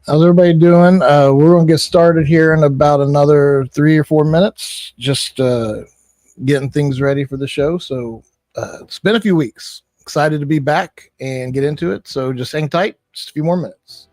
How's everybody doing? We're going to get started here in about another 3 or 4 minutes, just getting things ready for the show. So it's been a few weeks. Excited to be back and get into it. So just hang tight, just a few more minutes.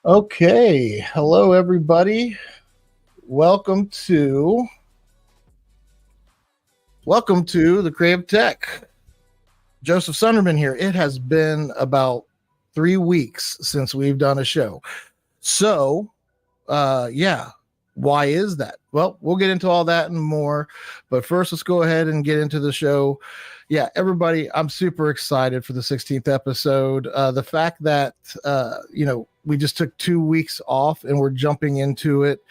Okay, hello everybody. Welcome to the Creative Tech. Joseph Sunderman here. It has been about 3 weeks since we've done a show. So, yeah, why is that? Well, we'll get into all that and more, but first let's go ahead and get into the show. Yeah, everybody, I'm super excited for the 16th episode. The fact that we just took 2 weeks off and we're jumping into it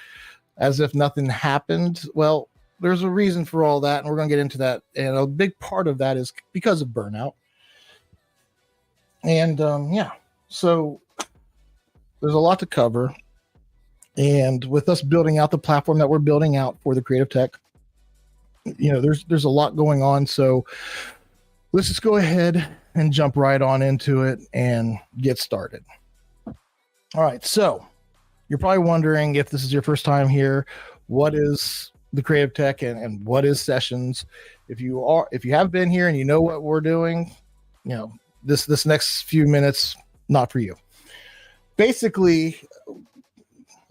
as if nothing happened. Well, there's a reason for all that, and we're going to get into that. And a big part of that is because of burnout. And so there's a lot to cover. And with us building out the platform that we're building out for the Creative Tech, there's a lot going on. So let's just go ahead and jump right on into it and get started. All right. So you're probably wondering, if this is your first time here, what is the Creative Tech and what is Sessions? If you have been here and you know what we're doing, this next few minutes, not for you. Basically,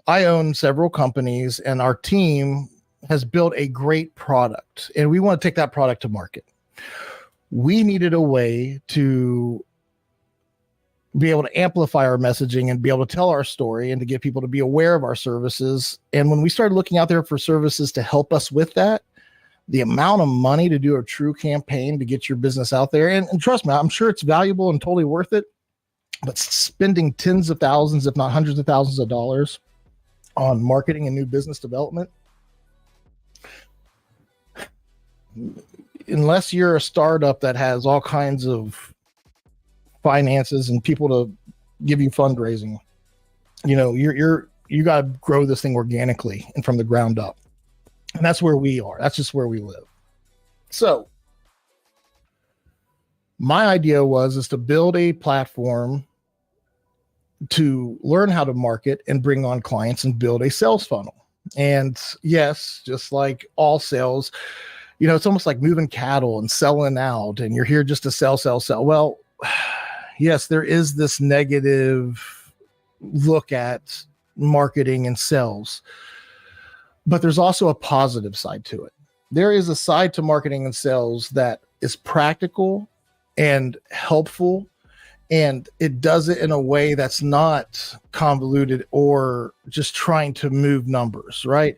I own several companies and our team has built a great product and we want to take that product to market. We needed a way to be able to amplify our messaging and be able to tell our story and to get people to be aware of our services. And when we started looking out there for services to help us with that, the amount of money to do a true campaign to get your business out there, and trust me, I'm sure it's valuable and totally worth it, but spending tens of thousands, if not hundreds of thousands of dollars on marketing and new business development, unless you're a startup that has all kinds of finances and people to give you fundraising, you got to grow this thing organically and from the ground up. And that's where we are. That's just where we live. So my idea is to build a platform to learn how to market and bring on clients and build a sales funnel. And yes, just like all sales, it's almost like moving cattle and selling out and you're here just to sell. Well, yes, there is this negative look at marketing and sales, but there's also a positive side to it. There is a side to marketing and sales that is practical and helpful, and it does it in a way that's not convoluted or just trying to move numbers, right?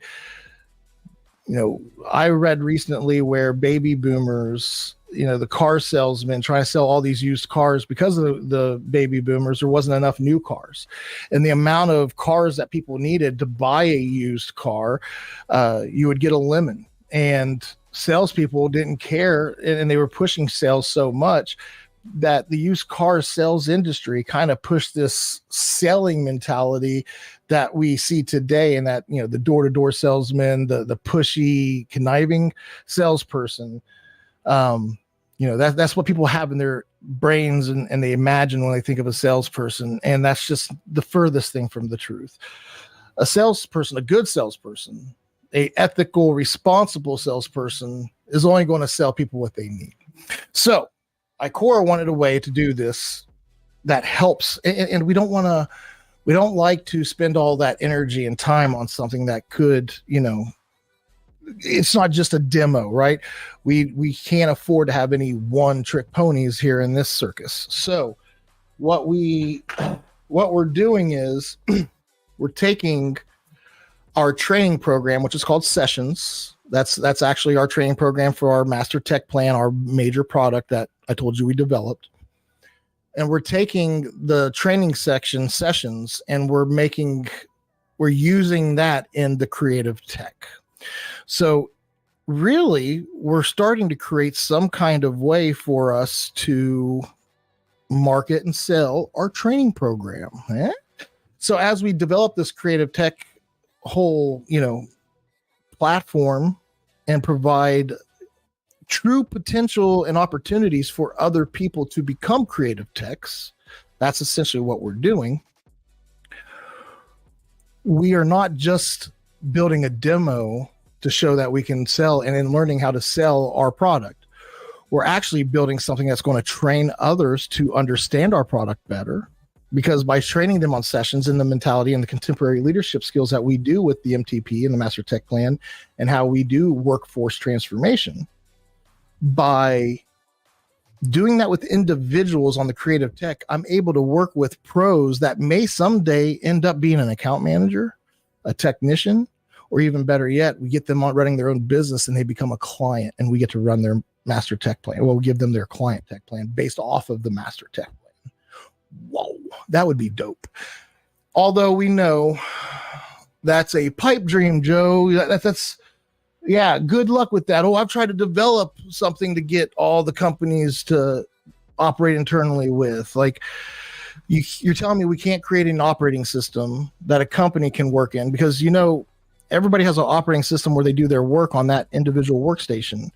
I read recently where baby boomers, the car salesmen trying to sell all these used cars because of the baby boomers, there wasn't enough new cars. And the amount of cars that people needed to buy a used car, you would get a lemon. And salespeople didn't care, and they were pushing sales so much that the used car sales industry kind of pushed this selling mentality that we see today. And that, the door-to-door salesman, the pushy, conniving salesperson, that's what people have in their brains and they imagine when they think of a salesperson. And that's just the furthest thing from the truth. A salesperson, a good salesperson, a ethical, responsible salesperson is only going to sell people what they need. So Icora wanted a way to do this that helps. And we don't like to spend all that energy and time on something that could, it's not just a demo, right? We can't afford to have any one trick ponies here in this circus. So what we're doing is we're taking our training program, which is called Sessions. That's actually our training program for our Master Tech Plan, our major product that I told you we developed. And we're taking the training section Sessions and we're using that in the Creative Tech. So really, we're starting to create some kind of way for us to market and sell our training program. So as we develop this Creative Tech whole, platform and provide true potential and opportunities for other people to become creative techs, that's essentially what we're doing. We are not just building a demo to show that we can sell and in learning how to sell our product. We're actually building something that's going to train others to understand our product better because by training them on sessions and the mentality and the contemporary leadership skills that we do with the MTP and the Master Tech Plan and how we do workforce transformation, by doing that with individuals on the creative tech, I'm able to work with pros that may someday end up being an account manager, a technician, or even better yet, we get them on running their own business and they become a client and we get to run their Master Tech Plan. Well, we give them their client tech plan based off of the Master Tech Plan. Whoa, that would be dope. Although we know that's a pipe dream, Joe. That's yeah, good luck with that. Oh, I've tried to develop something to get all the companies to operate internally with. Like, you're telling me we can't create an operating system that a company can work in, because, you know, everybody has an operating system where they do their work on that individual workstation.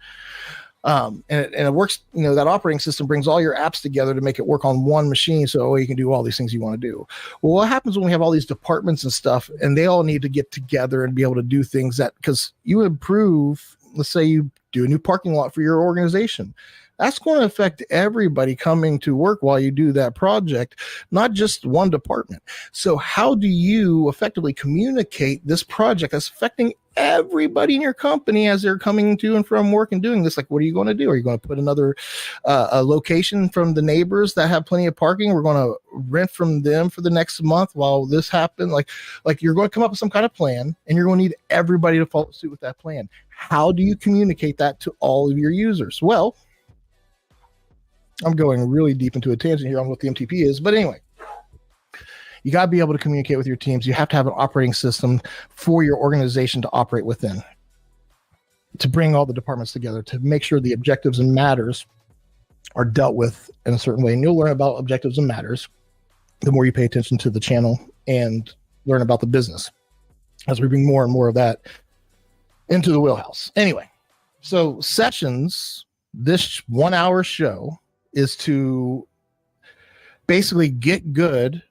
And it works, you know, that operating system brings all your apps together to make it work on one machine. So you can do all these things you want to do. Well, what happens when we have all these departments and stuff and they all need to get together and be able to do things that, because you improve, let's say you do a new parking lot for your organization. That's going to affect everybody coming to work while you do that project, not just one department. So how do you effectively communicate this project that's affecting everybody in your company as they're coming to and from work and doing this? Like, what are you going to do? Are you going to put another a location from the neighbors that have plenty of parking? We're going to rent from them for the next month while this happens. Like you're going to come up with some kind of plan, and you're going to need everybody to follow suit with that plan. How do you communicate that to all of your users? Well, I'm going really deep into a tangent here on what the MTP is, but anyway, you got to be able to communicate with your teams. You have to have an operating system for your organization to operate within, to bring all the departments together, to make sure the objectives and matters are dealt with in a certain way. And you'll learn about objectives and matters the more you pay attention to the channel and learn about the business as we bring more and more of that into the wheelhouse. Anyway, so sessions, this 1 hour show, is to basically get good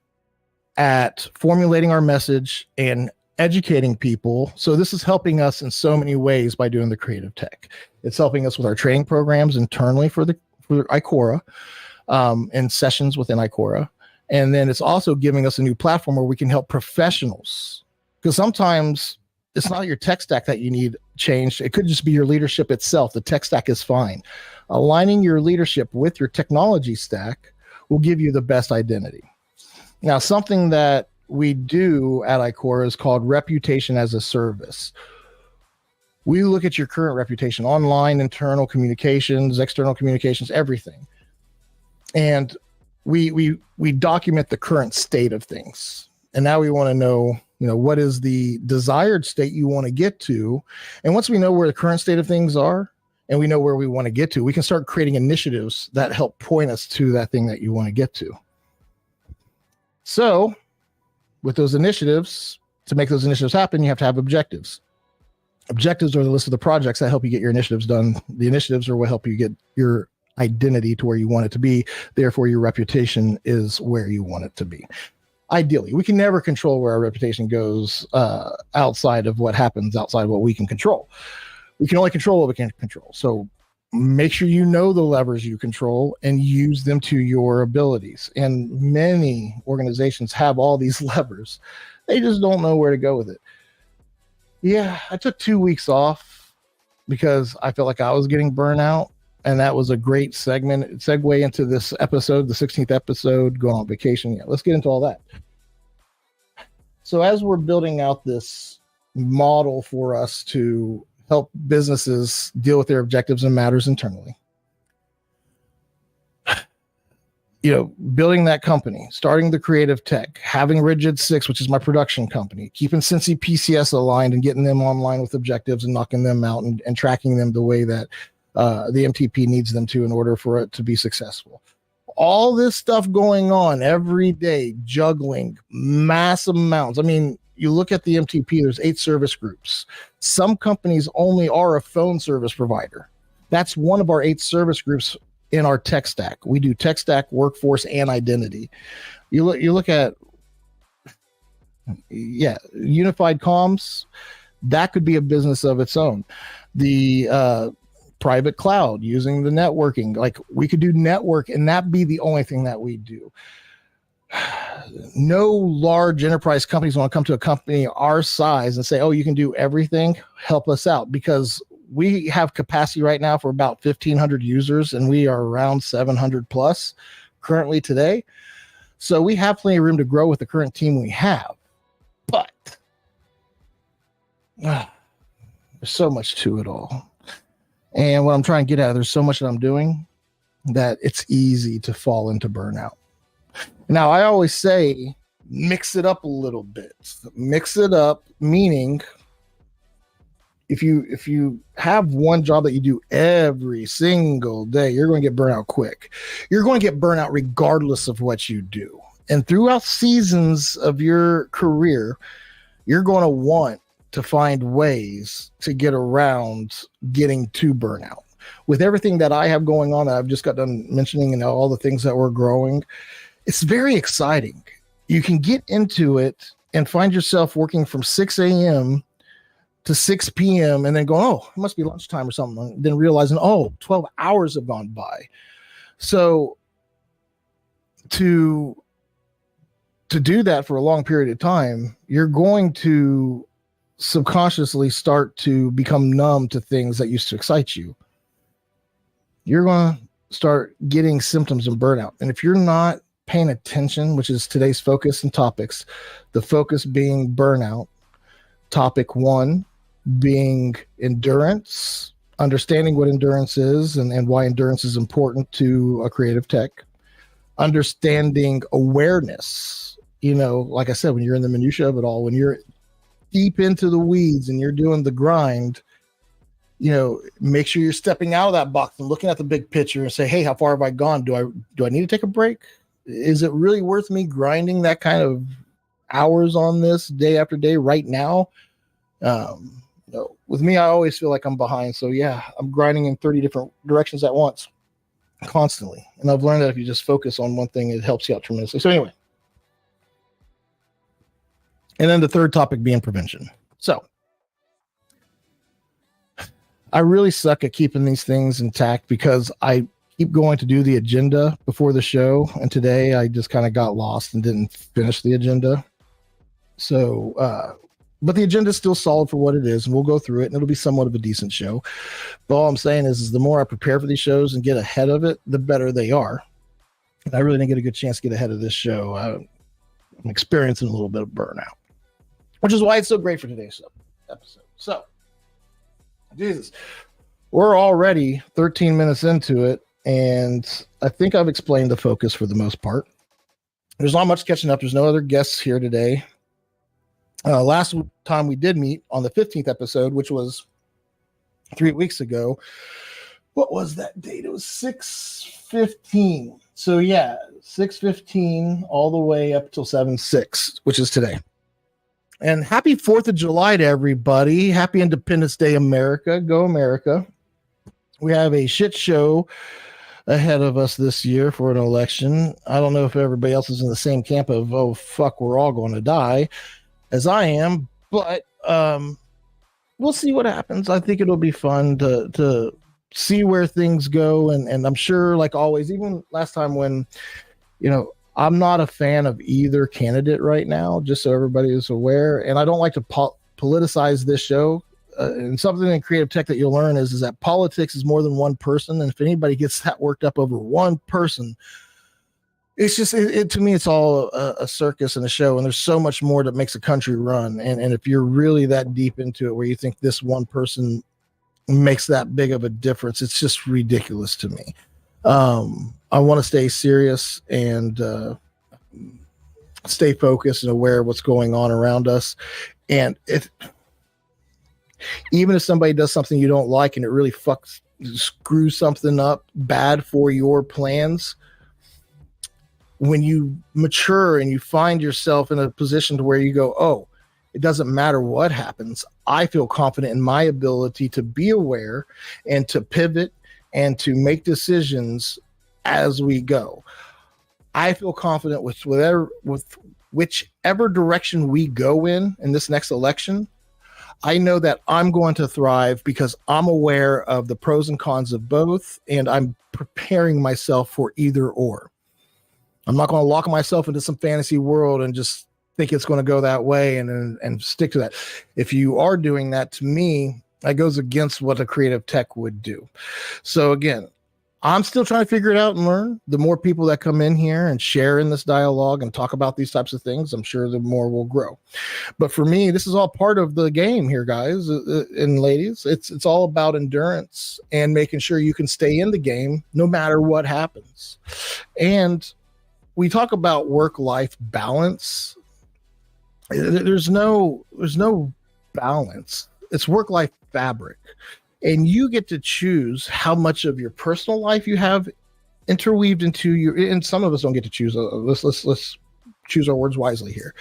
at formulating our message and educating people. So this is helping us in so many ways by doing the creative tech. It's helping us with our training programs internally for ICORA, and sessions within ICORA. And then it's also giving us a new platform where we can help professionals, because sometimes it's not your tech stack that you need changed. It could just be your leadership itself. The tech stack is fine. Aligning your leadership with your technology stack will give you the best identity. Now, something that we do at ICORA is called reputation as a service. We look at your current reputation, online, internal communications, external communications, everything. And we document the current state of things. And now we want to know, what is the desired state you want to get to? And once we know where the current state of things are, and we know where we want to get to, we can start creating initiatives that help point us to that thing that you want to get to. So with those initiatives, to make those initiatives happen, you have to have objectives. Objectives are the list of the projects that help you get your initiatives done. The initiatives are what help you get your identity to where you want it to be. Therefore, your reputation is where you want it to be. Ideally, we can never control where our reputation goes outside of what happens, outside of what we can control. We can only control what we can control. So make sure you know the levers you control and use them to your abilities. And many organizations have all these levers. They just don't know where to go with it. Yeah, I took 2 weeks off because I felt like I was getting burnout. And that was a great segue into this episode, the 16th episode, going on vacation. Yeah, let's get into all that. So as we're building out this model for us to help businesses deal with their objectives and matters internally, building that company, starting the creative tech, having Rigid 6, which is my production company, keeping Cincy PCS aligned and getting them online with objectives and knocking them out and tracking them the way that the MTP needs them to in order for it to be successful. All this stuff going on every day, juggling massive amounts. I mean, you look at the MTP, there's 8 service groups. Some companies only are a phone service provider. That's one of our 8 service groups in our tech stack. We do tech stack, workforce, and identity. You look at, unified comms, that could be a business of its own. The private cloud, using the networking, like we could do network and that be the only thing that we do. no large enterprise companies want to come to a company our size and say, oh, you can do everything, help us out, because we have capacity right now for about 1,500 users, and we are around 700 plus currently today. So we have plenty of room to grow with the current team we have. But there's so much to it all. And what I'm trying to get at, there's so much that I'm doing that it's easy to fall into burnout. Now, I always say, mix it up a little bit. Mix it up, meaning if you have one job that you do every single day, you're going to get burnout quick. You're going to get burnout regardless of what you do. And throughout seasons of your career, you're going to want to find ways to get around getting to burnout. With everything that I have going on that I've just got done mentioning and all the things that we're growing, it's very exciting. You can get into it and find yourself working from 6 a.m. to 6 p.m. and then going, oh, it must be lunchtime or something. And then realizing, oh, 12 hours have gone by. So to do that for a long period of time, you're going to subconsciously start to become numb to things that used to excite you. You're going to start getting symptoms of burnout. And if you're not paying attention, which is today's focus and topics, the focus being burnout, topic 1 being endurance, understanding what endurance is and why endurance is important to a creative tech, understanding awareness. You know, like I said, when you're in the minutia of it all, when you're deep into the weeds and you're doing the grind, you know, make sure you're stepping out of that box and looking at the big picture and say, hey, how far have I gone? Do I need to take a break? Is it really worth me grinding that kind of hours on this day after day right now? No. With me, I always feel like I'm behind. So yeah, I'm grinding in 30 different directions at once constantly. And I've learned that if you just focus on one thing, it helps you out tremendously. So anyway, and then the third topic being prevention. So I really suck at keeping these things intact because I keep going to do the agenda before the show. And today I just kind of got lost and didn't finish the agenda. So, but the agenda is still solid for what it is, and we'll go through it, and it'll be somewhat of a decent show. But all I'm saying is the more I prepare for these shows and get ahead of it, the better they are. And I really didn't get a good chance to get ahead of this show. I'm experiencing a little bit of burnout, which is why it's so great for today's episode. So, Jesus, we're already 13 minutes into it, and I think I've explained the focus for the most part. There's not much catching up. There's no other guests here today. Last time we did meet on the 15th episode, which was 3 weeks ago. What was that date? It was 6/15. So yeah, 6/15 all the way up till 7/6, which is today. And happy 4th of July to everybody. Happy Independence Day, America. Go America. We have a shit show ahead of us this year for an election. I don't know if everybody else is in the same camp of, oh, fuck, we're all going to die as I am, but we'll see what happens. I think it'll be fun to see where things go. And I'm sure, like always, even last time when, you know, I'm not a fan of either candidate right now, just so everybody is aware. And I don't like to politicize this show. And something in creative tech that you'll learn is that politics is more than one person. And if anybody gets that worked up over one person, it's just, to me, it's all a circus and a show. And there's so much more that makes a country run. And if you're really that deep into it, where you think this one person makes that big of a difference, it's just ridiculous to me. I want to stay serious and stay focused and aware of what's going on around us. And even if somebody does something you don't like and it really screws something up bad for your plans, when you mature and you find yourself in a position to where you go, oh, it doesn't matter what happens, I feel confident in my ability to be aware and to pivot and to make decisions as we go. I feel confident with whichever direction we go in this next election. I know that I'm going to thrive because I'm aware of the pros and cons of both, and I'm preparing myself for either or. I'm not going to lock myself into some fantasy world and just think it's going to go that way and stick to that. If you are doing that, to me, that goes against what a creative tech would do. So again, I'm still trying to figure it out and learn. The more people that come in here and share in this dialogue and talk about these types of things, I'm sure the more we'll grow. But for me, this is all part of the game here, guys and ladies. It's all about endurance and making sure you can stay in the game no matter what happens. And we talk about work-life balance. There's no balance. It's work-life fabric. And you get to choose how much of your personal life you have interweaved into your, and some of us don't get to choose. Let's choose our words wisely here.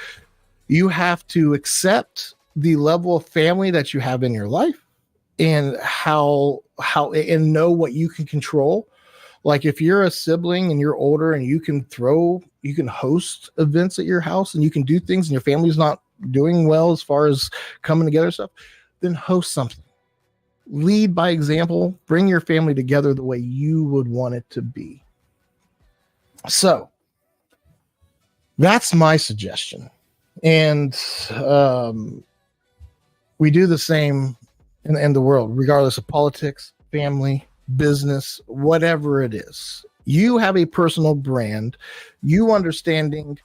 You have to accept the level of family that you have in your life and how and know what you can control. Like if you're a sibling and you're older and you can host events at your house and you can do things and your family's not doing well as far as coming together stuff, then host something. Lead by example, bring your family together the way you would want it to be. So that's my suggestion. And we do the same in the world, regardless of politics, family, business, whatever it is. You have a personal brand, you understanding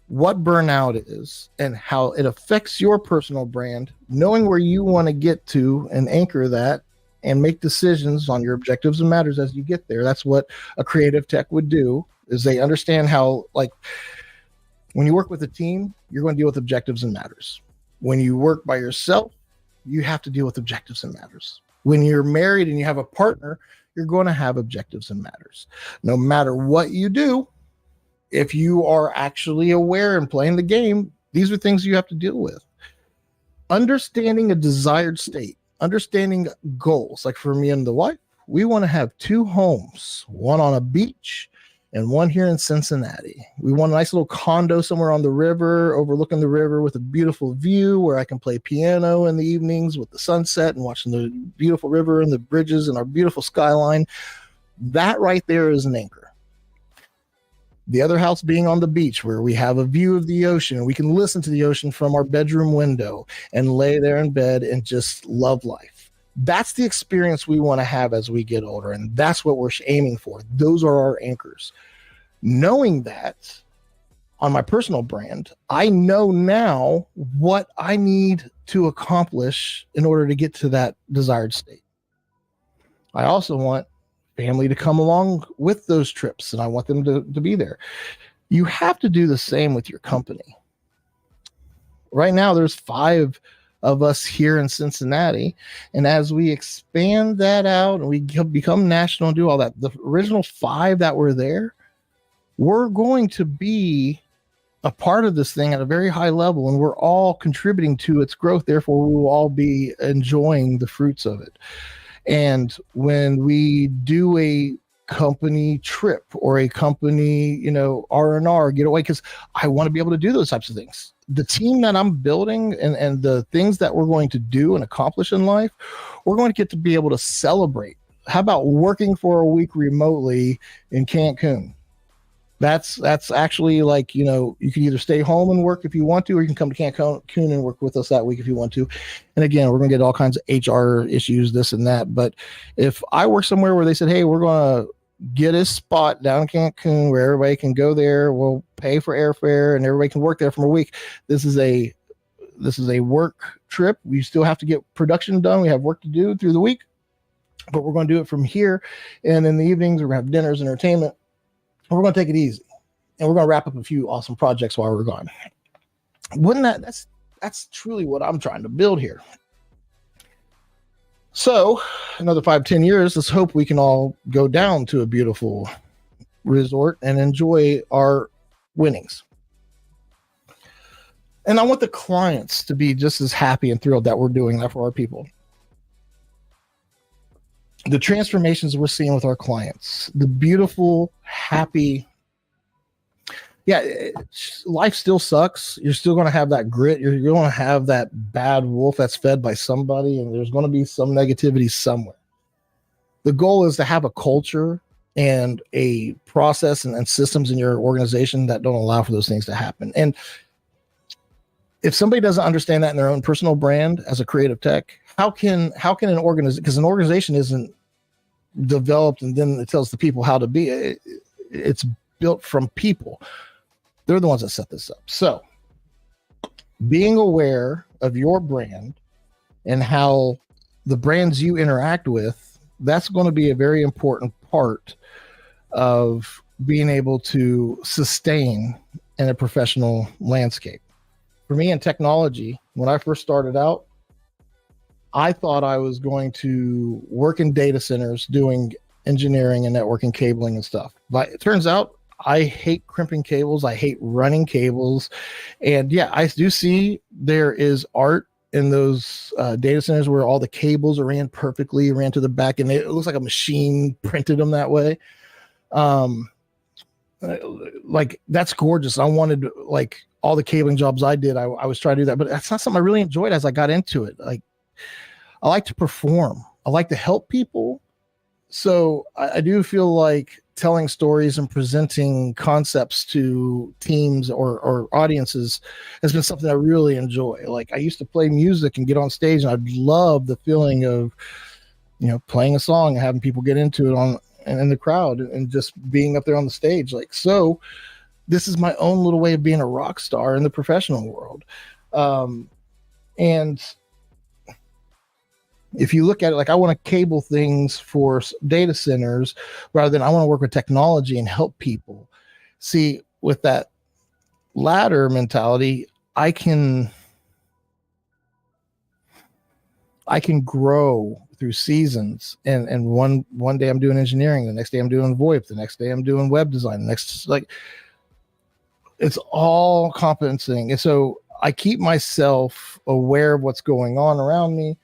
what burnout is and how it affects your personal brand, knowing where you want to get to and anchor that and make decisions on your objectives and matters as you get there. That's what a creative tech would do, is they understand how, like, when you work with a team, you're going to deal with objectives and matters. When you work by yourself, you have to deal with objectives and matters. When you're married and you have a partner, you're going to have objectives and matters. No matter what you do, if you are actually aware and playing the game, these are things you have to deal with. Understanding a desired state, understanding goals. Like for me and the wife, we want to have 2 homes, one on a beach and one here in Cincinnati. We want a nice little condo somewhere on the river, overlooking the river with a beautiful view where I can play piano in the evenings with the sunset and watching the beautiful river and the bridges and our beautiful skyline. That right there is an anchor. The other house being on the beach where we have a view of the ocean and we can listen to the ocean from our bedroom window and lay there in bed and just love life. That's the experience we want to have as we get older. And that's what we're aiming for. Those are our anchors. Knowing that on my personal brand, I know now what I need to accomplish in order to get to that desired state. I also want family to come along with those trips, and I want them to be there. You have to do the same with your company. Right now, there's 5 of us here in Cincinnati, and as we expand that out and we become national and do all that, the original 5 that were there, we're going to be a part of this thing at a very high level, and we're all contributing to its growth. Therefore, we will all be enjoying the fruits of it. And when we do a company trip or a company, R&R getaway, because I want to be able to do those types of things. The team that I'm building and the things that we're going to do and accomplish in life, we're going to get to be able to celebrate. How about working for a week remotely in Cancun? That's actually like, you can either stay home and work if you want to, or you can come to Cancun and work with us that week if you want to. And again, we're going to get all kinds of HR issues, this and that. But if I work somewhere where they said, hey, we're going to get a spot down in Cancun where everybody can go there, we'll pay for airfare and everybody can work there for a week. This is a work trip. We still have to get production done. We have work to do through the week, but we're going to do it from here. And in the evenings, we're going to have dinners, entertainment. We're going to take it easy, and we're going to wrap up a few awesome projects while we're gone. That's truly what I'm trying to build here. So another 5-10 years, let's hope we can all go down to a beautiful resort and enjoy our winnings. And I want the clients to be just as happy and thrilled that we're doing that for our people. The transformations we're seeing with our clients, the beautiful, happy, life still sucks. You're still going to have that grit. You're going to have that bad wolf that's fed by somebody, and there's going to be some negativity somewhere. The goal is to have a culture and a process and systems in your organization that don't allow for those things to happen. And if somebody doesn't understand that in their own personal brand as a creative tech, how can an organization, because an organization isn't developed and then it tells the people how to be, it's built from people. They're the ones that set this up. So being aware of your brand and how the brands you interact with, that's going to be a very important part of being able to sustain in a professional landscape. For me in technology, when I first started out, I thought I was going to work in data centers doing engineering and networking, cabling and stuff. But it turns out I hate crimping cables. I hate running cables. And yeah, I do see there is art in those data centers where all the cables are ran perfectly, ran to the back, and it looks like a machine printed them that way. Like that's gorgeous. I wanted, like, all the cabling jobs I did, I was trying to do that, but that's not something I really enjoyed as I got into it. Like, I like to perform. I like to help people. So I do feel like telling stories and presenting concepts to teams or audiences has been something I really enjoy. Like, I used to play music and get on stage, and I'd love the feeling of, playing a song and having people get into it in the crowd and just being up there on the stage. Like, so this is my own little way of being a rock star in the professional world. And if you look at it, like, I want to cable things for data centers rather than I want to work with technology and help people. See, with that latter mentality, I can grow through seasons. And one day I'm doing engineering, the next day I'm doing VoIP, the next day I'm doing web design, the next, like, it's all compensating. And so I keep myself aware of what's going on around me.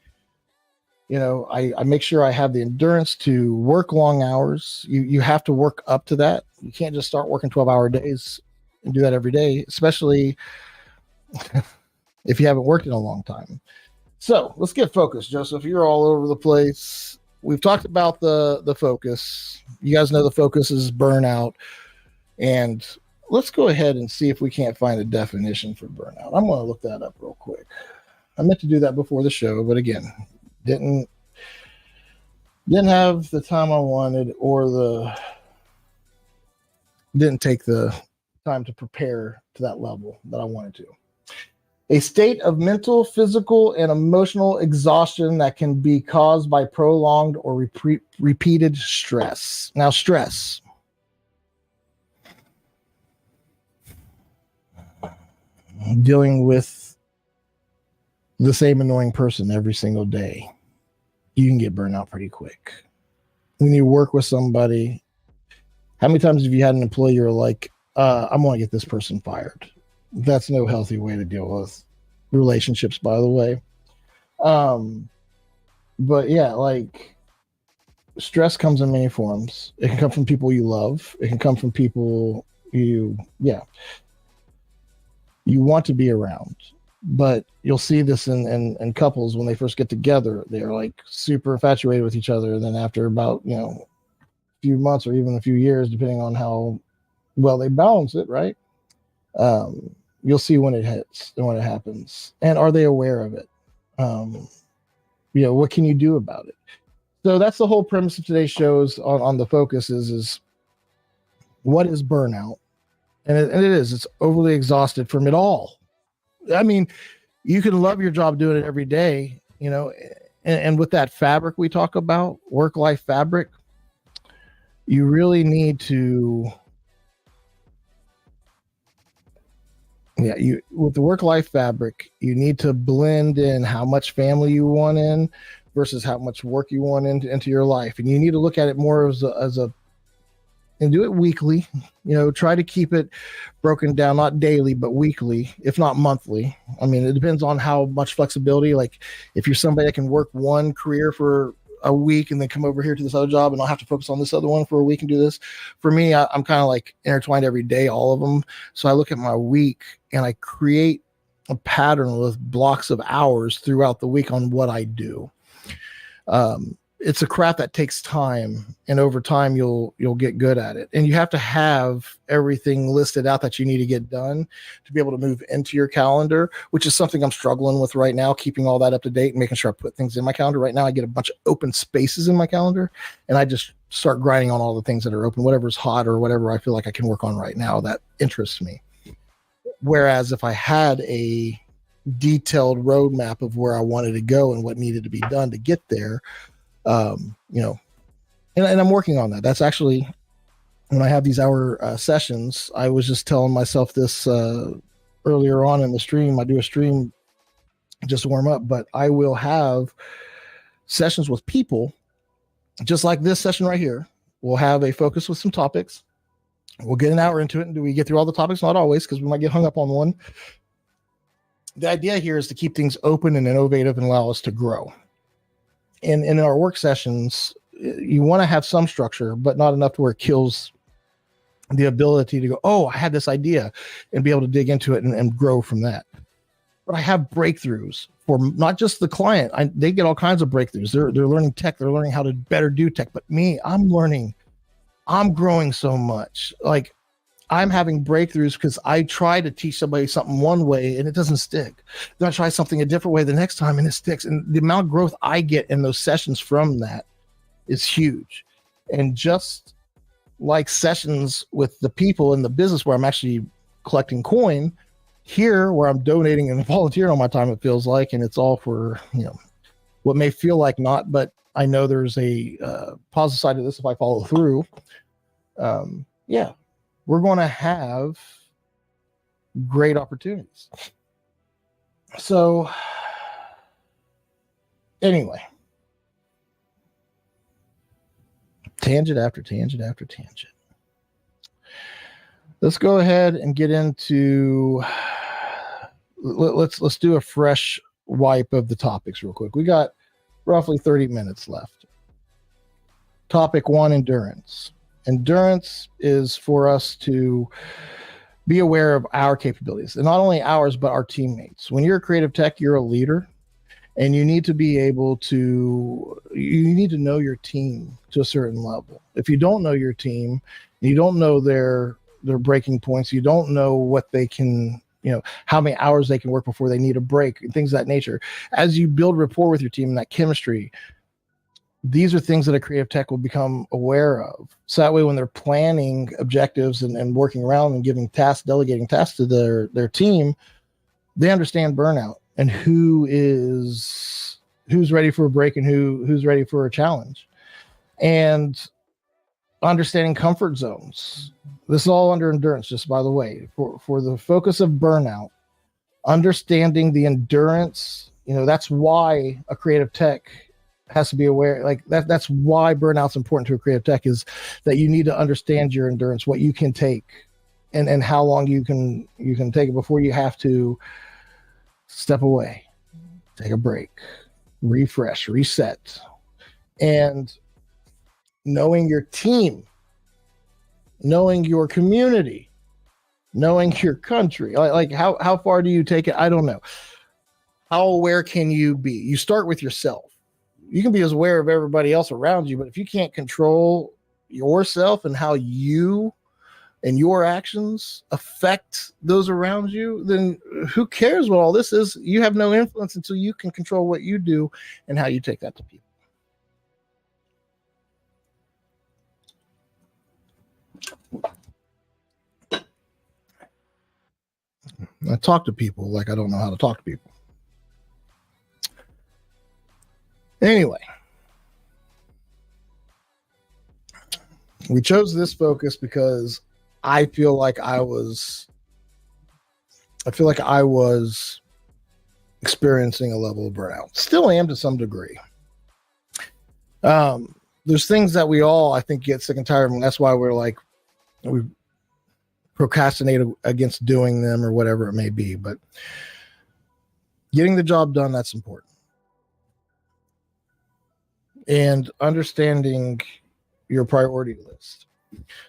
I make sure I have the endurance to work long hours. You have to work up to that. You can't just start working 12-hour days and do that every day, especially if you haven't worked in a long time. So let's get focused, Joseph. You're all over the place. We've talked about the focus. You guys know the focus is burnout. And let's go ahead and see if we can't find a definition for burnout. I'm going to look that up real quick. I meant to do that before the show, but again, didn't have the time I wanted, or didn't take the time to prepare to that level that I wanted to. A state of mental, physical, and emotional exhaustion that can be caused by prolonged or repeated stress. Now, stress. Dealing with the same annoying person every single day, you can get burnt out pretty quick. When you work with somebody, how many times have you had an employee you're like, I'm going to get this person fired? That's no healthy way to deal with relationships, by the way. But yeah, like, stress comes in many forms. It can come from people you love. It can come from people you want to be around. But you'll see this in couples when they first get together. They're like super infatuated with each other. And then after about, a few months or even a few years, depending on how well they balance it, right? You'll see when it hits and when it happens. And are they aware of it? What can you do about it? So that's the whole premise of today's shows on the focus is what is burnout? And it's overly exhausted from it all. I mean, you can love your job doing it every day, and with that fabric we talk about, work-life fabric, you really need to, with the work-life fabric, you need to blend in how much family you want in versus how much work you want into your life. And you need to look at it more as a and do it weekly. Try to keep it broken down, not daily, but weekly, if not monthly. I mean, it depends on how much flexibility. Like, if you're somebody that can work one career for a week and then come over here to this other job and I'll have to focus on this other one for a week and do this. For me, I'm kind of like intertwined every day, all of them. So I look at my week and I create a pattern with blocks of hours throughout the week on what I do. it's a craft that takes time, and over time you'll get good at it. And you have to have everything listed out that you need to get done to be able to move into your calendar, which is something I'm struggling with right now, keeping all that up to date and making sure I put things in my calendar. Right now I get a bunch of open spaces in my calendar, and I just start grinding on all the things that are open, whatever's hot or whatever I feel like I can work on right now that interests me. Whereas if I had a detailed roadmap of where I wanted to go and what needed to be done to get there, you know, and I'm working on that. That's actually when I have these hour sessions. I was just telling myself this earlier on in the stream. I do a stream just to warm up, but I will have sessions with people just like this session right here. We'll have a focus with some topics. We'll get an hour into it. And do we get through all the topics? Not always, because we might get hung up on one. The idea here is to keep things open and innovative and allow us to grow. And in our work sessions, you want to have some structure, but not enough to where it kills the ability to go, oh, I had this idea, and be able to dig into it and grow from that. But I have breakthroughs for not just the client. They get all kinds of breakthroughs. They're learning tech. They're learning how to better do tech. But me, I'm growing so much. Like, I'm having breakthroughs because I try to teach somebody something one way and it doesn't stick. Then I try something a different way the next time and it sticks. And the amount of growth I get in those sessions from that is huge. And just like sessions with the people in the business where I'm actually collecting coin, here where I'm donating and volunteering on my time, it feels like, and it's all for, what may feel like not, but I know there's a positive side to this if I follow through. We're going to have great opportunities. So anyway, tangent after tangent after tangent. Let's go ahead and get into, let's do a fresh wipe of the topics real quick. We got roughly 30 minutes left. Topic 1, endurance. Endurance is for us to be aware of our capabilities, and not only ours, but our teammates. When you're a creative tech, you're a leader, and you need to be able to, you need to know your team to a certain level. If you don't know your team, you don't know their breaking points, you don't know what they can, how many hours they can work before they need a break, and things of that nature. As you build rapport with your team and that chemistry, these are things that a creative tech will become aware of. So that way, when they're planning objectives and working around and giving tasks, delegating tasks to their team, they understand burnout and who's ready for a break and who's ready for a challenge, and understanding comfort zones. This is all under endurance, just by the way, for the focus of burnout, understanding the endurance. That's why a creative tech has to be aware, like that's why burnout's important to a creative tech, is that you need to understand your endurance, what you can take, and how long you can take it before you have to step away, take a break, refresh, reset. And knowing your team, knowing your community, knowing your country, like how far do you take it? I don't know. How aware can you be? You start with yourself. You can be as aware of everybody else around you, but if you can't control yourself and how you and your actions affect those around you, then who cares what all this is? You have no influence until you can control what you do and how you take that to people. I talk to people like I don't know how to talk to people. Anyway, we chose this focus because I feel like I was experiencing a level of burnout. Still am to some degree. There's things that we all, I think, get sick and tired of, and that's why we procrastinate against doing them or whatever it may be. But getting the job done, that's important. And understanding your priority list.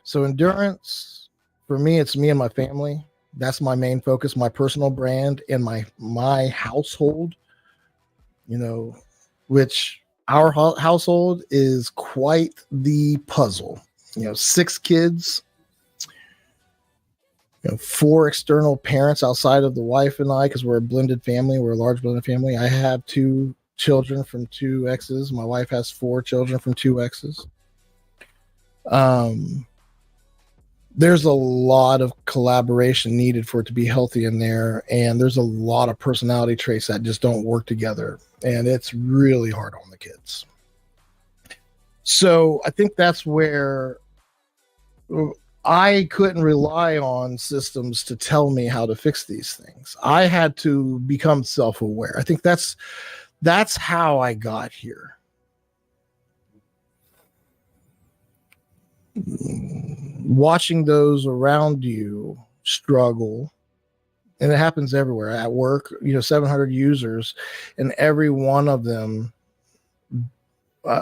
So endurance, for me, it's me and my family. That's my main focus, my personal brand and my household, which Our household is quite the puzzle. 6 kids, 4 external parents outside of the wife and I, because we're a blended family. We're a large blended family. I have 2 children from 2 exes. My wife has 4 children from 2 exes. There's a lot of collaboration needed for it to be healthy in there. And there's a lot of personality traits that just don't work together. And it's really hard on the kids. So I think that's where I couldn't rely on systems to tell me how to fix these things. I had to become self-aware. I think that's how I got here. Watching those around you struggle, and it happens everywhere. At work, 700 users, and every one of them,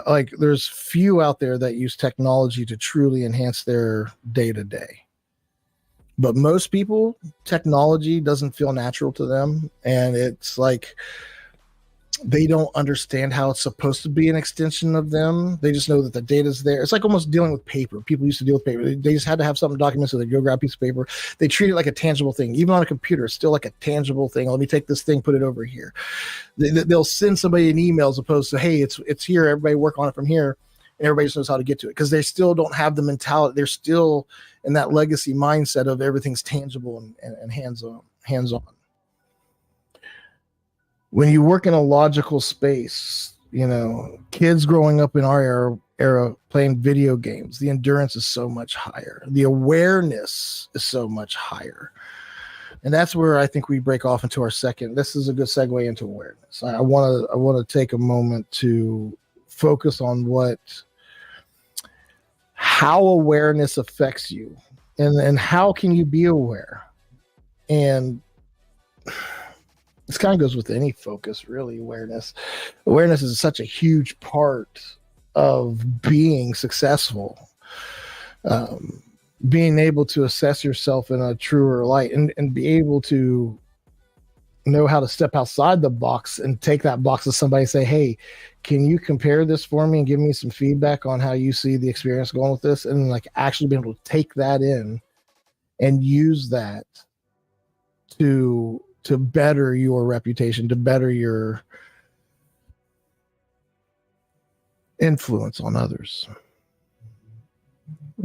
like there's few out there that use technology to truly enhance their day-to-day. But most people, technology doesn't feel natural to them, and it's like they don't understand how it's supposed to be an extension of them. They just know that the data's there. It's like almost dealing with paper. People used to deal with paper. They just had to have something documented, so they go grab a piece of paper. They treat it like a tangible thing. Even on a computer, it's still like a tangible thing. Let me take this thing, put it over here. They'll send somebody an email as opposed to, hey, it's here. Everybody work on it from here. And everybody just knows how to get to it, because they still don't have the mentality. They're still in that legacy mindset of everything's tangible and hands-on. When you work in a logical space, kids growing up in our era playing video games, the endurance is so much higher. The awareness is so much higher. And that's where I think we break off into our second. This is a good segue into awareness. I want to take a moment to focus on how awareness affects you, and how can you be aware. And this kind of goes with any focus, really. Awareness is such a huge part of being successful. Being able to assess yourself in a truer light, and be able to know how to step outside the box and take that box to somebody and say, hey, can you compare this for me and give me some feedback on how you see the experience going with this? And like actually be able to take that in and use that to better your reputation, to better your influence on others.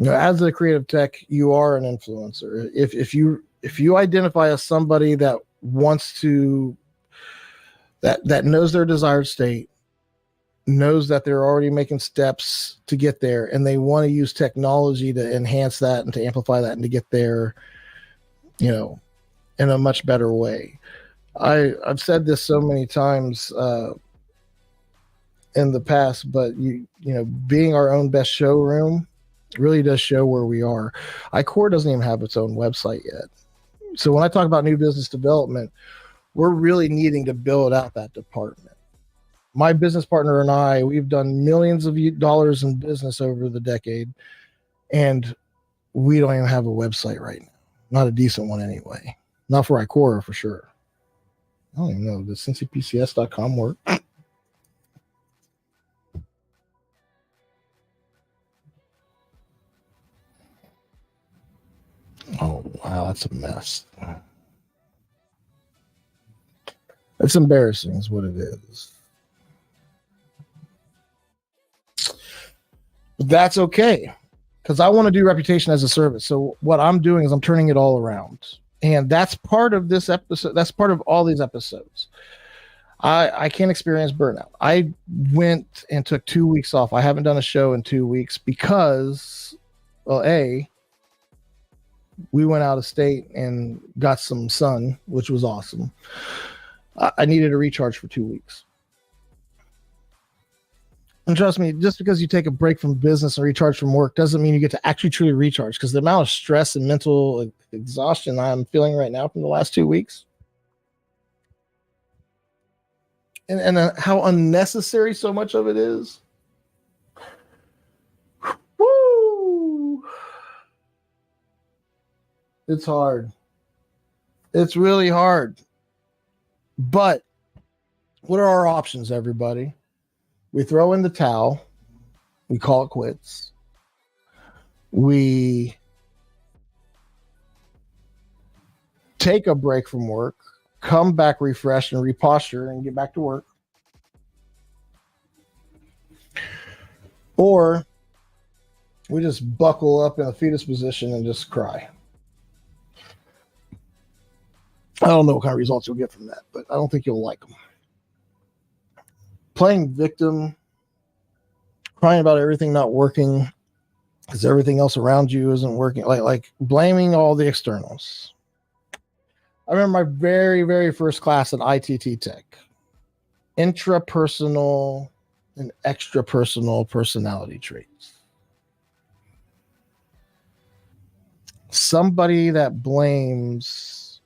As a creative tech, you are an influencer. If you identify as somebody that wants to, that knows their desired state, knows that they're already making steps to get there, and they want to use technology to enhance that and to amplify that and to get there, in a much better way. I've said this so many times in the past, but being our own best showroom really does show where we are. iCore doesn't even have its own website yet. So when I talk about new business development, we're really needing to build out that department. My business partner and I, we've done millions of dollars in business over the decade, and we don't even have a website right now. Not a decent one anyway. Not for iCore, for sure. I don't even know. Does CincyPCS.com work? Oh, wow. That's a mess. It's embarrassing is what it is. But that's okay, because I want to do reputation as a service. So what I'm doing is I'm turning it all around. And that's part of this episode. That's part of all these episodes. I can't experience burnout. I went and took 2 weeks off. I haven't done a show in 2 weeks because, well, we went out of state and got some sun, which was awesome. I needed a recharge for 2 weeks. And trust me, just because you take a break from business and recharge from work doesn't mean you get to actually truly recharge, because the amount of stress and mental exhaustion I'm feeling right now from the last 2 weeks, and how unnecessary so much of it is. Woo! It's hard. It's really hard. But what are our options, everybody? We throw in the towel. We call it quits. We take a break from work, come back refreshed and reposture and get back to work. Or we just buckle up in a fetus position and just cry. I don't know what kind of results you'll get from that, but I don't think you'll like them. Playing victim, crying about everything not working because everything else around you isn't working, like blaming all the externals. I remember my very, very first class at ITT Tech, intrapersonal and extrapersonal personality traits. Somebody that blames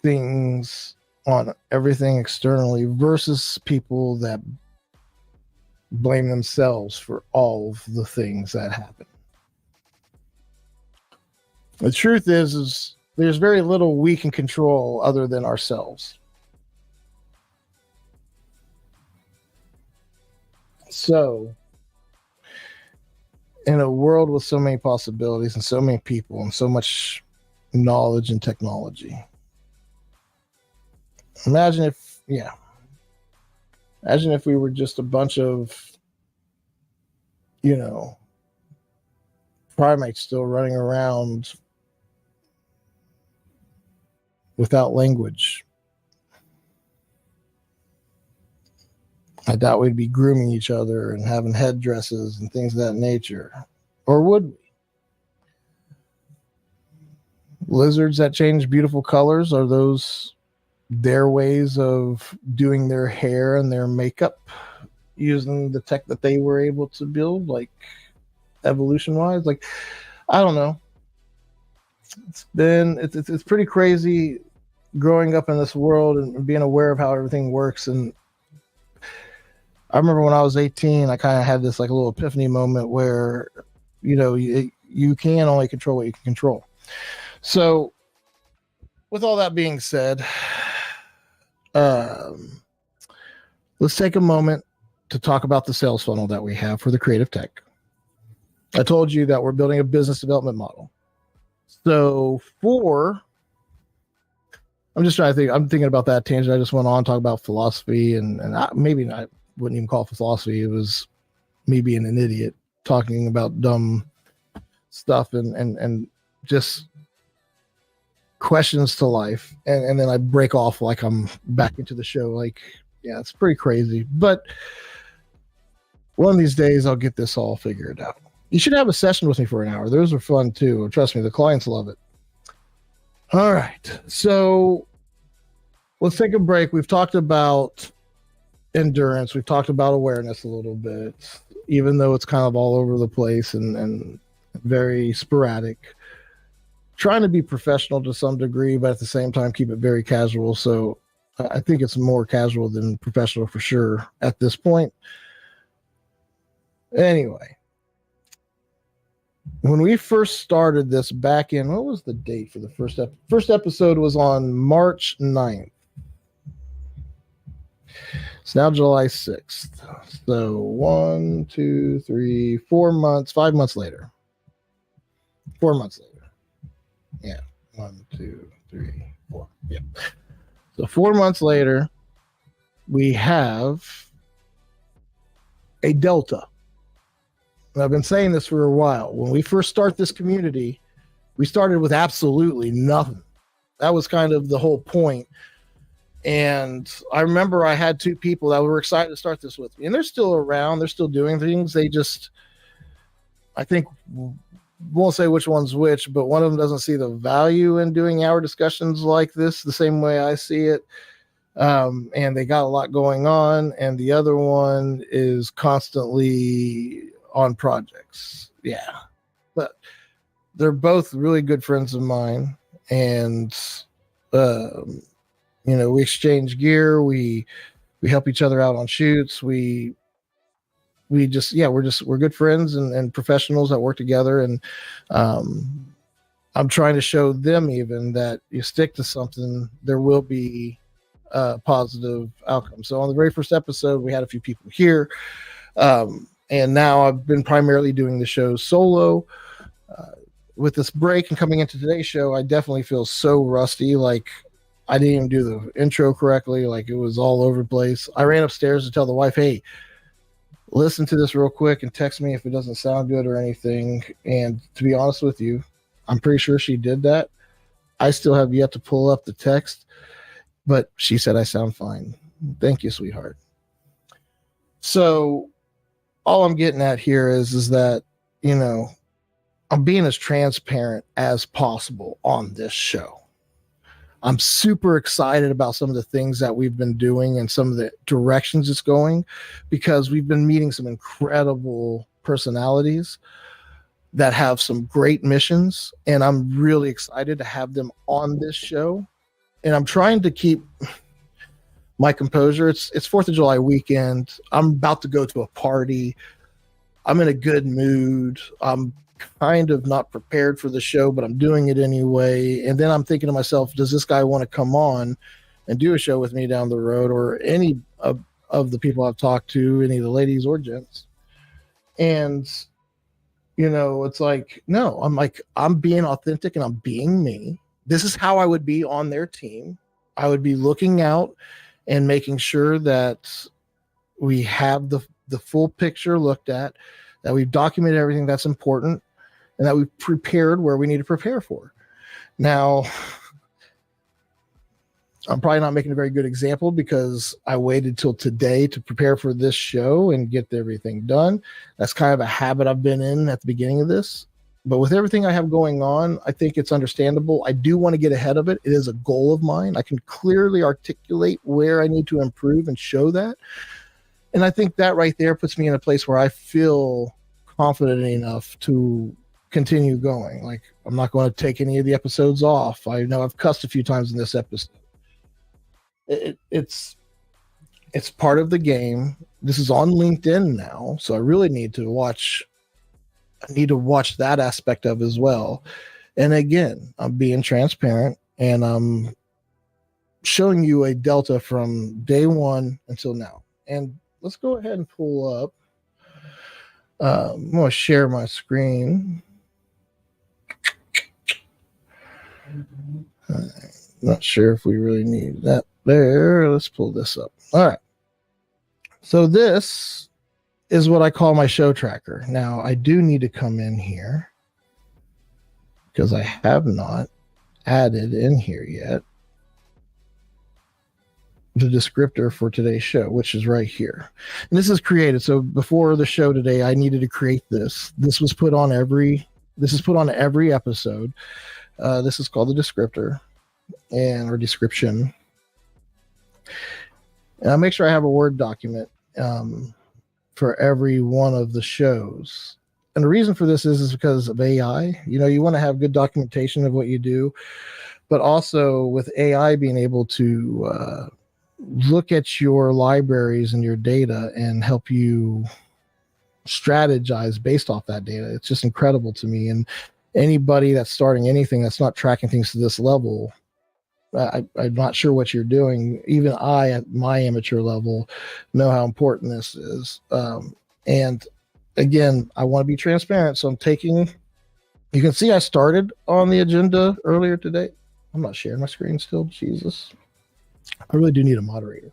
things on everything externally versus people that blame themselves for all of the things that happen. The truth is there's very little we can control other than ourselves. So, in a world with so many possibilities and so many people and so much knowledge and technology, imagine if we were just a bunch of, primates still running around without language. I doubt we'd be grooming each other and having headdresses and things of that nature. Or would we? Lizards that change beautiful colors, are those their ways of doing their hair and their makeup using the tech that they were able to build, like evolution wise? Like, I don't know. It's pretty crazy growing up in this world and being aware of how everything works. And I remember when I was 18, I kind of had this like a little epiphany moment where, you can only control what you can control. So with all that being said, let's take a moment to talk about the sales funnel that we have for the creative tech. I told you that we're building a business development model. So I'm just trying to think. I'm thinking about that tangent. I just went on to talk about philosophy, and maybe I wouldn't even call it philosophy. It was me being an idiot talking about dumb stuff and just questions to life. And then I break off like I'm back into the show. Like, yeah, it's pretty crazy. But one of these days I'll get this all figured out. You should have a session with me for an hour. Those are fun too. Trust me, the clients love it. All right. So let's take a break. We've talked about endurance. We've talked about awareness a little bit, even though it's kind of all over the place and very sporadic. Trying to be professional to some degree, but at the same time, keep it very casual. So I think it's more casual than professional for sure at this point. Anyway. When we first started this back in, what was the date for the first episode was on March 9th. It's now July 6th. So 1, 2, 3, 4 months, 5 months later. 4 months later. Yeah. 1, 2, 3, 4. Yeah. So 4 months later, we have a delta. And I've been saying this for a while. When we first start this community, we started with absolutely nothing. That was kind of the whole point. And I remember I had 2 people that were excited to start this with me. And they're still around. They're still doing things. They just, I think, won't say which one's which, but one of them doesn't see the value in doing hour discussions like this the same way I see it. And they got a lot going on. And the other one is constantly on projects. Yeah. But they're both really good friends of mine. And, we exchange gear. We help each other out on shoots. We're good friends and professionals that work together. And, I'm trying to show them even that you stick to something, there will be positive outcome. So on the very first episode, we had a few people here. And now I've been primarily doing the show solo. With this break and coming into today's show, I definitely feel so rusty. Like I didn't even do the intro correctly. Like it was all over the place. I ran upstairs to tell the wife, hey, listen to this real quick and text me if it doesn't sound good or anything. And to be honest with you, I'm pretty sure she did that. I still have yet to pull up the text, but she said I sound fine. Thank you, sweetheart. So all I'm getting at here is that, you know, I'm being as transparent as possible on this show. I'm super excited about some of the things that we've been doing and some of the directions it's going, because we've been meeting some incredible personalities that have some great missions. And I'm really excited to have them on this show. And I'm trying to keep my composure. It's 4th of July weekend. I'm about to go to a party. I'm in a good mood. I'm kind of not prepared for the show, but I'm doing it anyway. And then I'm thinking to myself, does this guy want to come on and do a show with me down the road, or any of the people I've talked to, any of the ladies or gents? And, you know, it's like, no, I'm being authentic and I'm being me. This is how I would be on their team. I would be looking out and making sure that we have the full picture looked at, that we've documented everything that's important, and that we've prepared where we need to prepare for. Now, I'm probably not making a very good example because I waited till today to prepare for this show and get everything done. That's kind of a habit I've been in at the beginning of this. But with everything I have going on, I think it's understandable. I do want to get ahead of it. It is a goal of mine. I can clearly articulate where I need to improve and show that. And I think that right there puts me in a place where I feel confident enough to continue going. Like, I'm not going to take any of the episodes off. I know I've cussed a few times in this episode. It's part of the game. This is on LinkedIn now, so I really need to watch that aspect of as well. And again, I'm being transparent and I'm showing you a delta from day one until now. And let's go ahead and pull up. I'm going to share my screen. Not sure if we really need that there. Let's pull this up. All right. So this is what I call my show tracker. Now, I do need to come in here because I have not added in here yet the descriptor for today's show, which is right here. And this is created. So before the show today, I needed to create this. This is put on every episode. This is called the descriptor or description. And I'll make sure I have a Word document for every one of the shows. And the reason for this is because of AI. You know, you want to have good documentation of what you do, but also with AI being able to look at your libraries and your data and help you strategize based off that data. It's just incredible to me. And anybody that's starting anything that's not tracking things to this level, I'm not sure what you're doing. Even I, at my amateur level, know how important this is. And again, I want to be transparent. So I'm taking, you can see I started on the agenda earlier today. I'm not sharing my screen still. Jesus. I really do need a moderator.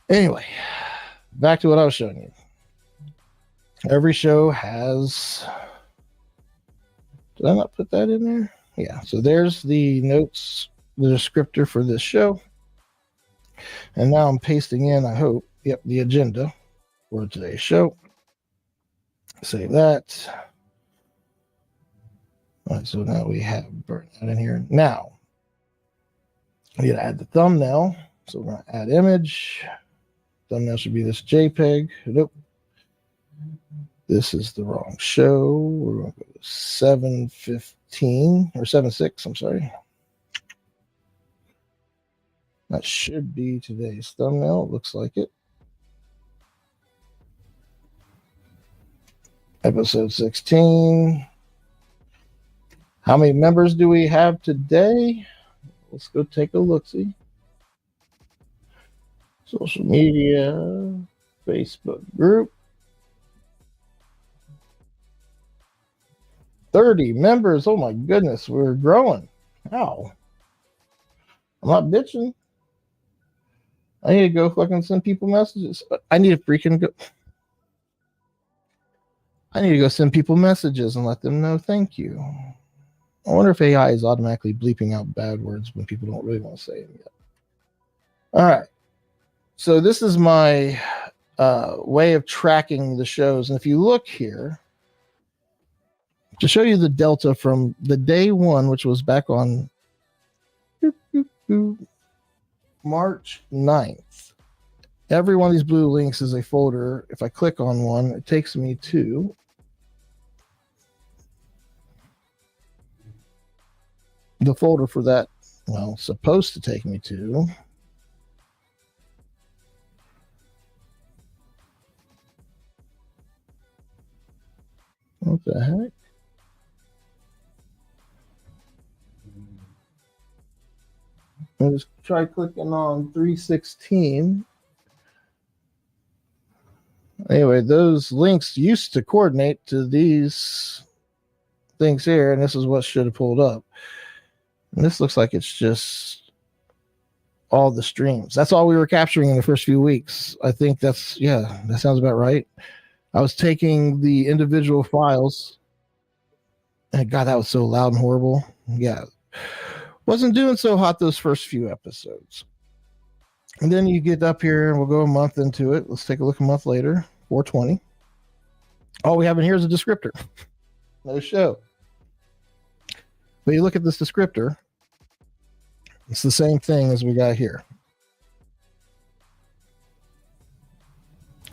Anyway, back to what I was showing you. Every show has, did I not put that in there? Yeah, so there's the notes, the descriptor for this show. And now I'm pasting in, I hope, the agenda for today's show. Save that. All right, so now we have Burnout in here. Now, we got to add the thumbnail. So we're going to add image. Thumbnail should be this JPEG. Nope. This is the wrong show. We're going to go to 7:15 or 7:6. I'm sorry. That should be today's thumbnail. It looks like it. Episode 16. How many members do we have today? Let's go take a look-see. Social media, Facebook group. 30 members. Oh my goodness, we're growing. Wow. I'm not bitching. I need to go fucking send people messages. I need to go send people messages and let them know thank you. I wonder if AI is automatically bleeping out bad words when people don't really want to say them yet. All right. So this is my way of tracking the shows. And if you look here, to show you the delta from the day one, which was back on March 9th, every one of these blue links is a folder. If I click on one, it takes me to the folder for that. Well, supposed to take me to. What the heck? I'll just try clicking on 316. Anyway, those links used to coordinate to these things here, and this is what should have pulled up. And this looks like it's just all the streams. That's all we were capturing in the first few weeks. I think that sounds about right. I was taking the individual files, and God, that was so loud and horrible. Yeah. Wasn't doing so hot those first few episodes. And then you get up here and we'll go a month into it. Let's take a look a month later, 420. All we have in here is a descriptor. No show. But you look at this descriptor, it's the same thing as we got here.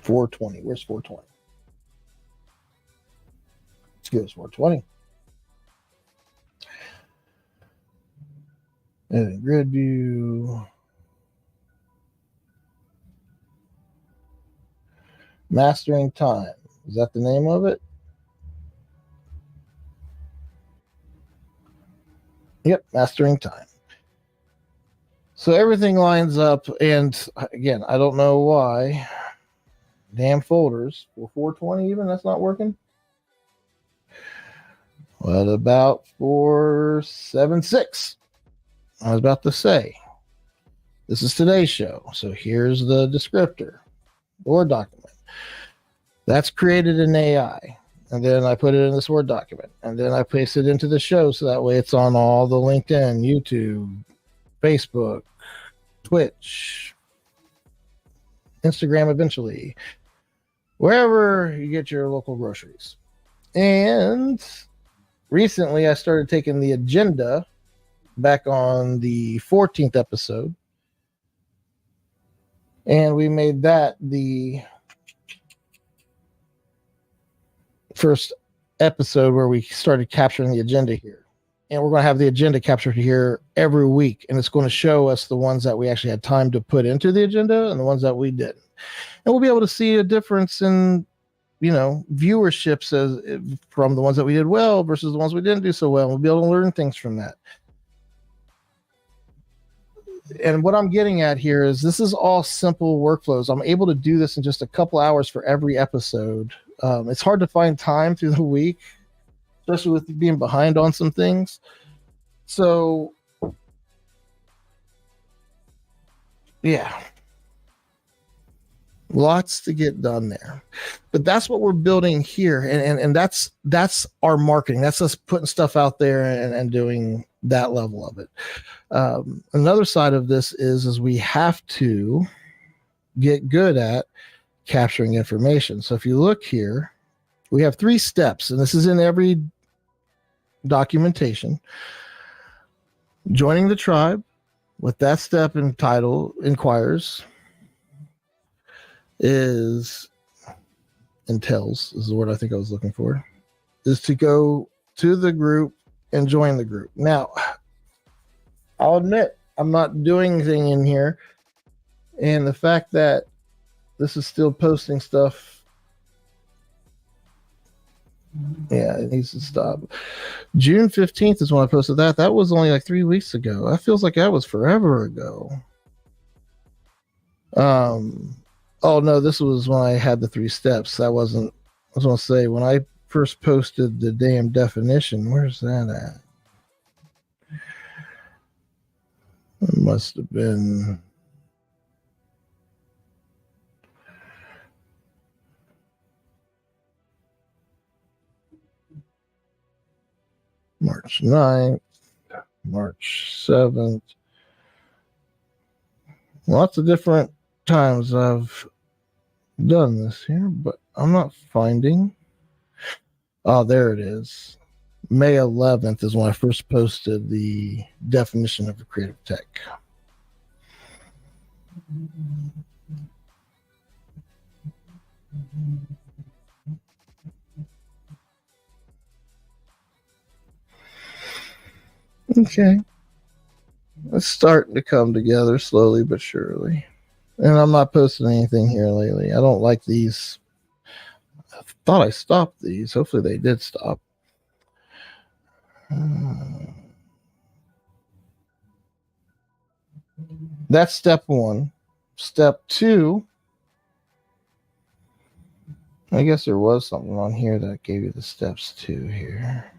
420. Where's 420? Let's go to 420. And grid view. Mastering time. Is that the name of it? Yep, mastering time. So everything lines up, and again, I don't know why. Damn folders. For 420 even, that's not working? What about 476? I was about to say, this is today's show. So here's the descriptor or document. That's created in AI. And then I put it in this Word document. And then I paste it into the show so that way it's on all the LinkedIn, YouTube, Facebook, Twitch, Instagram eventually, wherever you get your local groceries. And recently I started taking the agenda back on the 14th episode, and we made that the first episode where we started capturing the agenda here. And we're going to have the agenda captured here every week, and it's going to show us the ones that we actually had time to put into the agenda and the ones that we didn't. And we'll be able to see a difference in, viewerships from the ones that we did well versus the ones we didn't do so well. We'll be able to learn things from that. And what I'm getting at here is this is all simple workflows. I'm able to do this in just a couple hours for every episode. It's hard to find time through the week, especially with being behind on some things. So, yeah, lots to get done there. But that's what we're building here. And that's our marketing. That's us putting stuff out there and doing that level of it. Another side of this is we have to get good at capturing information. So if you look here, we have 3 steps, and this is in every documentation. Joining the tribe, what that step in title inquires entails is the word I think I was looking for, is to go to the group and join the group. Now, I'll admit I'm not doing anything in here, and the fact that this is still posting stuff Yeah, it needs to stop. June 15th is when I posted that. That was only like 3 weeks ago. That feels like that was forever ago. Um, oh no, this was when I had the 3 steps. That wasn't, I was going to say, when I first posted the damn definition, where's that at? It must have been March 9th, March 7th. Lots of different times I've done this here, but I'm not finding. Oh, there it is. May 11th is when I first posted the definition of a creative tech. Okay. It's starting to come together slowly but surely. And I'm not posting anything here lately. I don't like these. I thought I stopped these. Hopefully they did stop. That's step one. Step two, I guess there was something on here that gave you the steps too here.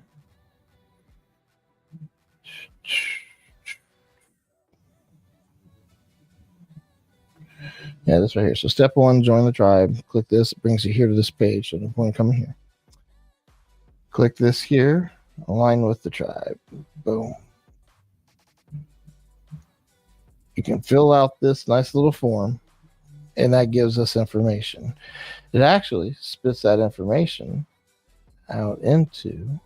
Yeah, this right here. So step one, join the tribe. Click this. It brings you here to this page. So no point coming here. Click this here. Align with the tribe. Boom. You can fill out this nice little form, and that gives us information. It actually spits that information out into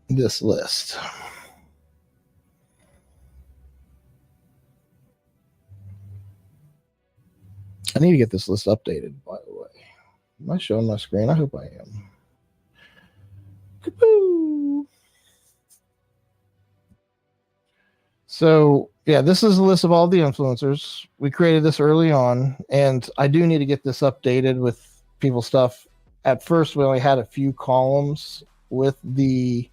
this list. I need to get this list updated, by the way. Am I showing my screen? I hope I am. Ka-boo! So, yeah, this is a list of all the influencers. We created this early on, and I do need to get this updated with people's stuff. At first, we only had a few columns with the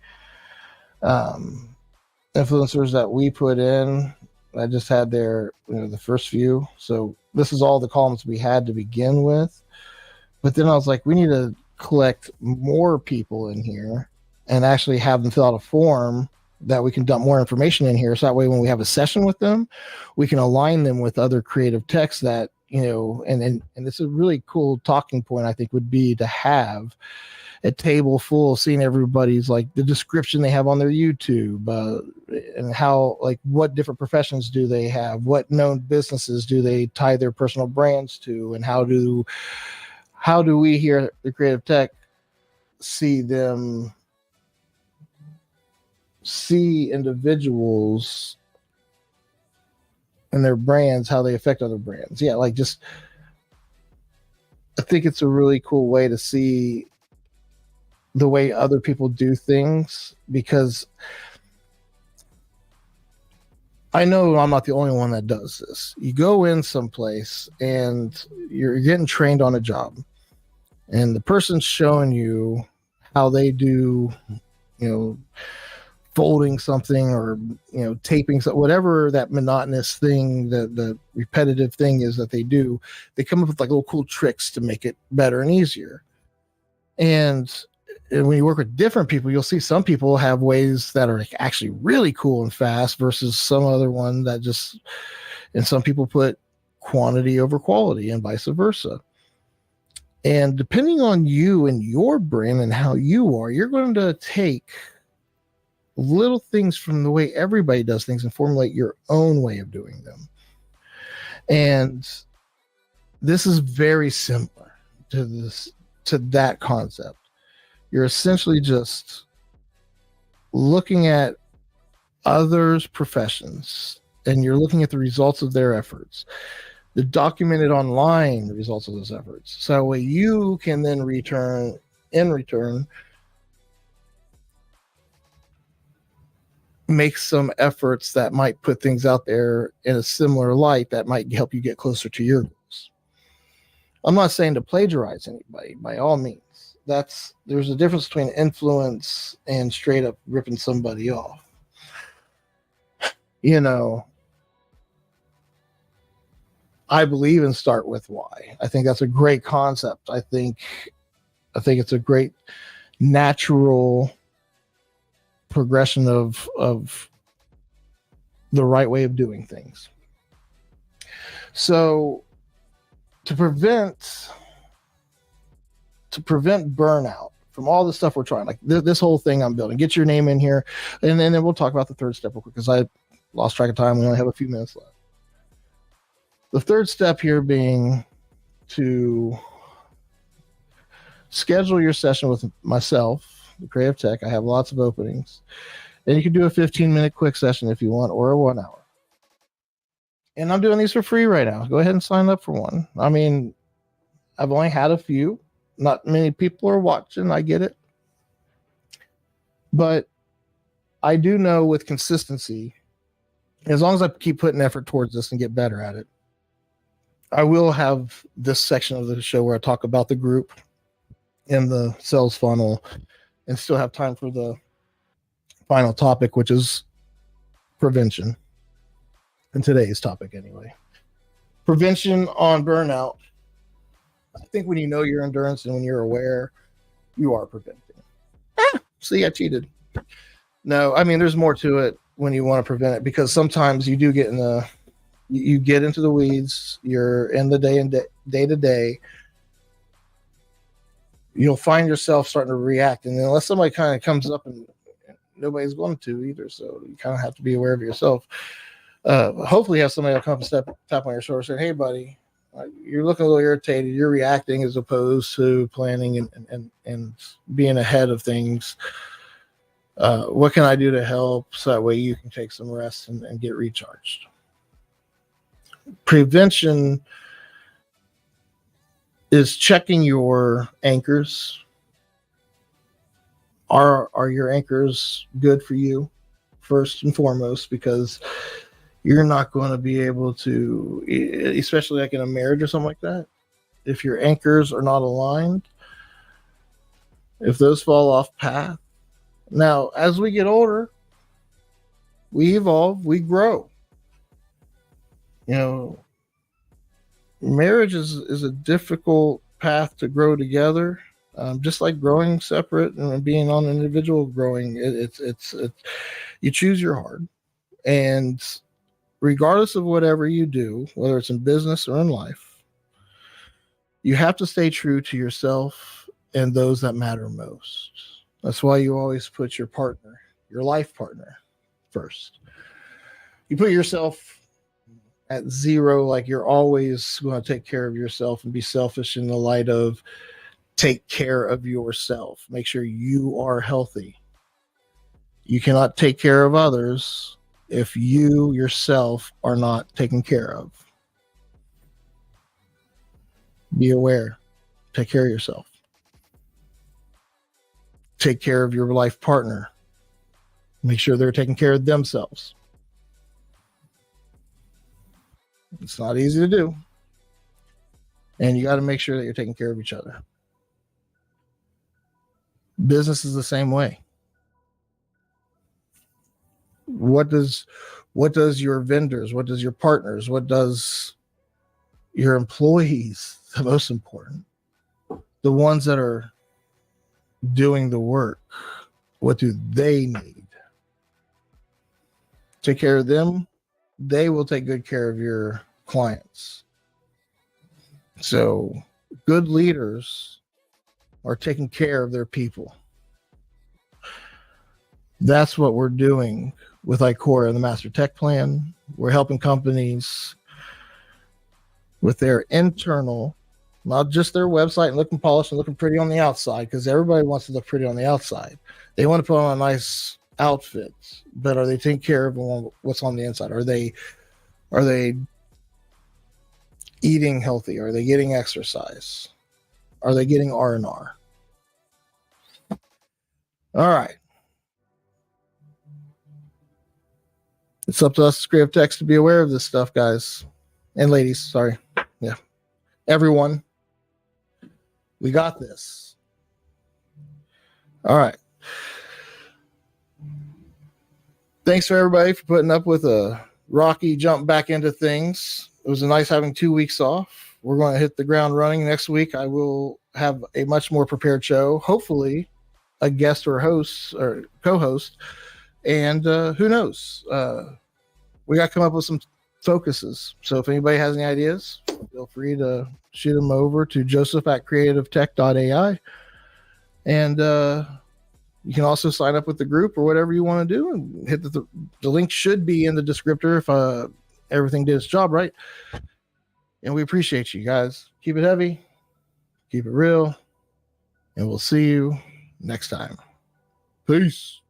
influencers that we put in. I just had the first few. So this is all the columns we had to begin with. But then I was like, we need to collect more people in here and actually have them fill out a form that we can dump more information in here. So that way, when we have a session with them, we can align them with other creative texts that, and it's a really cool talking point, I think, would be to have a table full of seeing everybody's like the description they have on their YouTube, and how, like, what different professions do they have, what known businesses do they tie their personal brands to, and how do we here at the Creative Tech see individuals and their brands, how they affect other brands. Yeah, like, just, I think it's a really cool way to see the way other people do things, because I know I'm not the only one that does this. You go in someplace and you're getting trained on a job, and the person's showing you how they do, folding something, or taping something, whatever that monotonous thing, the repetitive thing is that they do. They come up with like little cool tricks to make it better and easier. And when you work with different people, you'll see some people have ways that are actually really cool and fast versus some other one that just, and some people put quantity over quality and vice versa. And depending on you and your brain and how you are, you're going to take little things from the way everybody does things and formulate your own way of doing them. And this is very similar to that concept. You're essentially just looking at others' professions, and you're looking at the results of their efforts. to document it online, the results of those efforts. So you can then in return, make some efforts that might put things out there in a similar light that might help you get closer to your goals. I'm not saying to plagiarize anybody by all means. There's a difference between influence and straight up ripping somebody off. You know, I believe in start with why. I think that's a great concept. I think it's a great natural progression of the right way of doing things. So to prevent burnout from all the stuff we're trying, like this whole thing I'm building, get your name in here, and then we'll talk about the third step real quick because I lost track of time. We only have a few minutes left. The third step here being to schedule your session with myself, the Creative Tech. I have lots of openings. And you can do a 15-minute quick session if you want, or a 1 hour. And I'm doing these for free right now. Go ahead and sign up for one. I mean, I've only had a few. Not many people are watching. I get it. But I do know with consistency, as long as I keep putting effort towards this and get better at it, I will have this section of the show where I talk about the group and the sales funnel and still have time for the final topic, which is prevention. And today's topic anyway. Prevention on burnout. I think when you know your endurance and when you're aware, you are preventing. See, I cheated. No, I mean, there's more to it when you want to prevent it, because sometimes you do get you get into the weeds. You're in the day to day. You'll find yourself starting to react, and unless somebody kind of comes up, and nobody's going to either, so you kind of have to be aware of yourself. Hopefully, have somebody will come tap on your shoulder, and say, "Hey, buddy, you're looking a little irritated. You're reacting as opposed to planning and being ahead of things. What can I do to help so that way you can take some rest and get recharged?" Prevention is checking your anchors. Are your anchors good for you first and foremost? Because you're not going to be able to, especially like in a marriage or something like that, if your anchors are not aligned, if those fall off path. Now, as we get older, we evolve, we grow. You know, marriage is a difficult path to grow together, just like growing separate and being on an individual growing. It's you choose your hard, and regardless of whatever you do, whether it's in business or in life, you have to stay true to yourself and those that matter most. That's why you always put your partner, your life partner, first. You put yourself at zero, like you're always going to take care of yourself and be selfish in the light of take care of yourself. Make sure you are healthy. You cannot take care of others if you yourself are not taken care of. Be aware. Take care of yourself. Take care of your life partner. Make sure they're taking care of themselves. It's not easy to do. And you got to make sure that you're taking care of each other. Business is the same way. What does your vendors, what does your partners, what does your employees, the most important, the ones that are doing the work, what do they need? Take care of them. They will take good care of your clients. So good leaders are taking care of their people. That's what we're doing with ICORA and the Master Tech Plan. We're helping companies with their internal, not just their website and looking polished and looking pretty on the outside, because everybody wants to look pretty on the outside. They want to put on a nice outfit, but are they taking care of what's on the inside? Are they eating healthy? Are they getting exercise? Are they getting R&R? All right. It's up to us, Creative Techs, to be aware of this stuff, guys and ladies. Sorry. Yeah. Everyone, we got this. All right. Thanks for everybody for putting up with a rocky jump back into things. It was nice having 2 weeks off. We're going to hit the ground running next week. I will have a much more prepared show, hopefully a guest or host or co-host, and who knows, we got to come up with some focuses. So if anybody has any ideas, feel free to shoot them over to joseph@creativetech.ai, and you can also sign up with the group or whatever you want to do, and hit the link should be in the descriptor if everything did its job right. And we appreciate you guys. Keep it heavy, keep it real, and we'll see you next time. Peace.